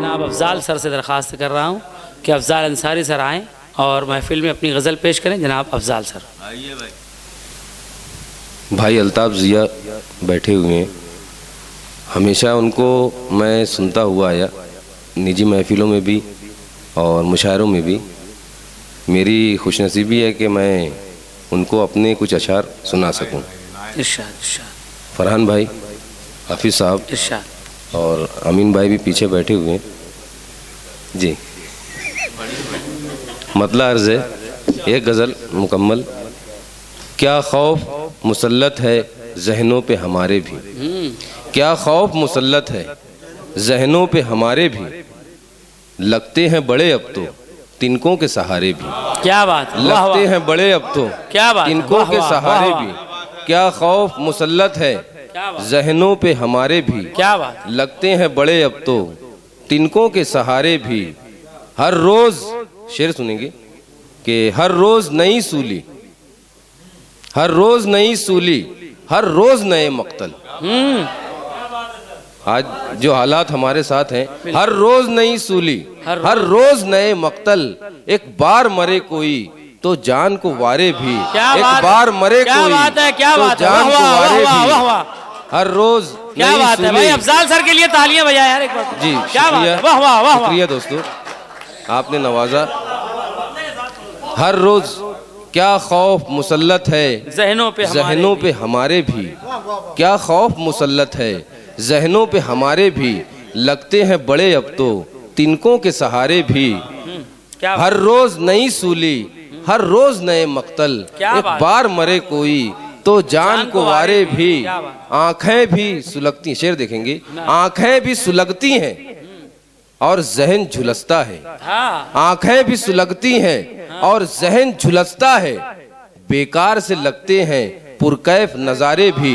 जनाब अफजाल सर से दरख्वास्त कर रहा हूँ कि अफजाल अंसारी सर आएँ और महफिल में अपनी गज़ल पेश करें। जनाब अफजाल सर। आइए भाई अल्ताफ़ ज़िया बैठे हुए हैं। हमेशा उनको मैं सुनता हुआ आया, निजी महफिलों में भी और मुशायरों में भी। मेरी खुशनसीबी है कि मैं उनको अपने कुछ अशार सुना सकूं। इरशाद इरशाद। फरहान भाई, हाफिज़ साहब इरशाद। और अमीन भाई भी पीछे बैठे हुए हैं जी। मतलब अर्ज़ है, एक गज़ल मुकम्मल। क्या खौफ मुसल्लत है ज़हनों पे हमारे भी, क्या खौफ मुसल्लत है ज़हनों पे हमारे भी, लगते हैं बड़े अब तो तिनकों के सहारे भी। क्या बात, लगते हैं बड़े अब तो क्या बात, तिनकों के सहारे भी। क्या खौफ मुसल्लत है ज़हनों पे हमारे भी, क्या बात, लगते हैं बड़े अब तो तिनकों के सहारे भी। हर रोज़ शेर सुनेंगे कि हर रोज़ नई सूली, हर रोज़ नई सूली, हर रोज़ नए मक्तल। आज जो हालात हमारे साथ हैं, हर रोज़ नई सूली, हर रोज़ नए मक्तल। एक बार मरे कोई तो जान को वारे भी, एक बार मरे कोई तो जान को वारे भी। हर रोज़ क्या बात है भाई। अफजाल सर के लिए तालियां बजाएं यार एक बार जी। क्या बात है, वाह वाह वाह। शुक्रिया दोस्तों, आपने नवाजा। हर रोज़ क्या खौफ मुसल्लत है ज़हनों पे हमारे भी, क्या खौफ मुसल्लत है ज़हनों पे हमारे भी, लगते हैं बड़े अब तो तिनकों के सहारे भी। हर रोज़ नई सूली, हर रोज़ नए मक्तल। एक बार मरे कोई तो जान को वारे भी। आंखें भी सुलगती, शेर देखेंगे, आंखें भी सुलगती हैं और जहन झुलसता है। आंखें भी सुलगती हैं और जहन झुलसता है। बेकार से लगते हैं पुरकैफ नजारे भी,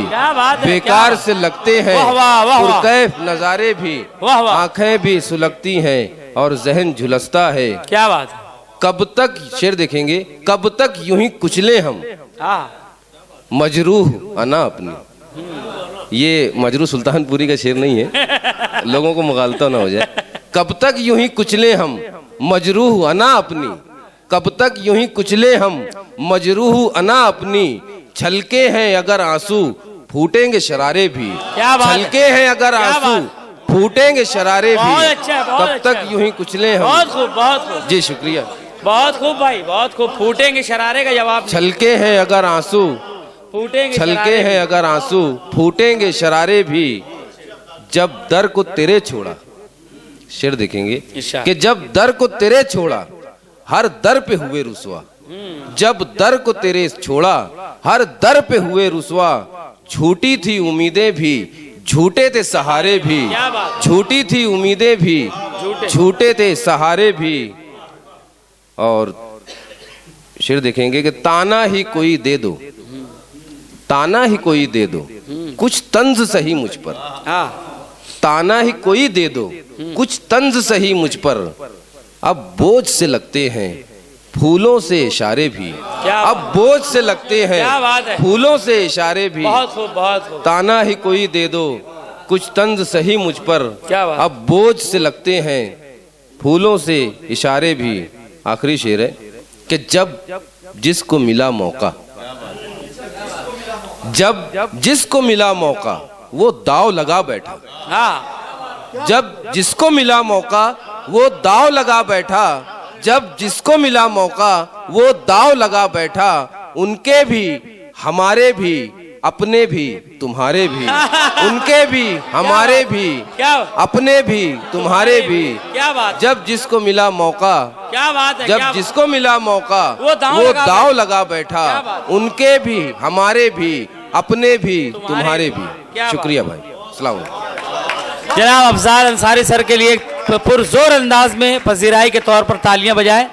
बेकार से लगते हैं पुरकैफ नजारे भी। आंखें भी सुलगती हैं और जहन झुलसता है। क्या बात। कब तक, शेर देखेंगे, कब तक यूं ही कुचले हम मजरूह अना अपनी। ये मजरूह सुल्तानपुरी का शेर नहीं है, लोगों को मुगालता ना हो जाए। कब तक यूं ही कुचले हम मजरूह अना अपनी, कब तक यूं ही कुचले हम मजरूह अना अपनी। छलके हैं अगर आंसू फूटेंगे शरारे भी, छलके हैं अगर आंसू फूटेंगे शरारे भी। कब तक यूं ही कुचले हम। बहुत खूब, बहुत खूब जी, शुक्रिया, बहुत खूब भाई, बहुत खूब। फूटेंगे शरारे का जवाब। छलके हैं अगर आंसू फूटेंगे, छलके हैं अगर आंसू फूटेंगे शरारे भी। जब दर को तेरे छोड़ा, शेर देखेंगे कि जब दर को तेरे छोड़ा हर दर पे हुए रुसवा। जब दर को तेरे छोड़ा हर दर पे हुए रुसवा। झूठी थी उम्मीदें भी, झूठे थे सहारे भी, झूठी थी उम्मीदें भी, झूठे थे सहारे भी। और शेर देखेंगे कि ताना ही कोई दे दो, ताना ही कोई दे दो, कुछ तंज सही मुझ पर। ताना ही कोई दे दो, कुछ तंज सही मुझ पर। अब बोझ से लगते हैं फूलों से इशारे भी, अब बोझ से लगते हैं फूलों से इशारे भी। बहुत खूब, बहुत खूब। ताना ही कोई दे दो, कुछ तंज सही मुझ पर। अब बोझ से लगते हैं फूलों से इशारे भी। आखिरी शेर है कि जब जिसको मिला मौका, जब जिसको मिला मौका वो दाव लगा बैठा। जब जिसको मिला मौका वो दाव लगा बैठा, जब जिसको मिला मौका वो दाव लगा बैठा। उनके भी हमारे भी अपने भी तुम्हारे भी, उनके भी हमारे भी अपने भी तुम्हारे भी। जब जिसको मिला मौका, क्या बात है, जब जिसको मिला मौका वो दाव लगा बैठा। उनके भी हमारे भी अपने भी तुम्हारे भी। शुक्रिया भाई, अस्सलाम वालेकुम। जनाब अफजाल अंसारी सर के लिए पुरजोर अंदाज में पजीराई के तौर पर तालियां बजाएं।